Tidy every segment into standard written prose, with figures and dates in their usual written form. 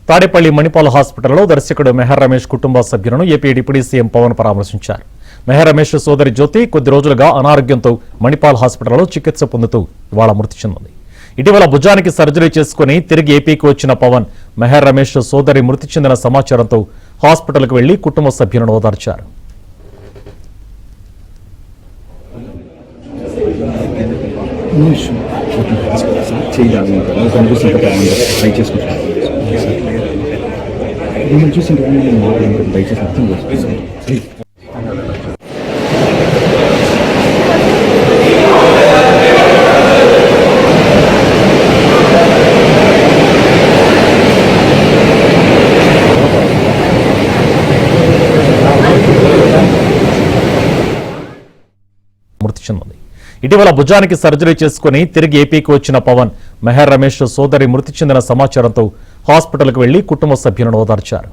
తాడేపల్లి మణిపాల్ హాస్పిటల్లో దర్శకుడు మెహర్ రమేష్ కుటుంబ సభ్యులను ఏపీ డిప్యూటీ సీఎం పవన్ పరామర్శించారు. మెహర్ రమేష్ సోదరి జ్యోతి కొద్ది రోజులుగా అనారోగ్యంతో మణిపాల్ హాస్పిటల్లో చికిత్స పొందుతూ ఇవాళ మృతి చెందింది. ఇటీవల భుజానికి సర్జరీ చేసుకుని తిరిగి ఏపీకి వచ్చిన పవన్ మెహర్ రమేష్ సోదరి మృతి చెందిన సమాచారంతో హాస్పిటల్కు వెళ్లి కుటుంబ సభ్యులను ఓదార్చారు. మృతి చెందింది. ఇటీవల భుజానికి సర్జరీ చేసుకుని తిరిగి ఏపీకి వచ్చిన పవన్ మెహర్ రమేష్ సోదరి మృతి చెందిన సమాచారంతో హాస్పిటల్కు వెళ్లి కుటుంబ సభ్యులను ఓదార్చారు.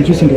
చూసి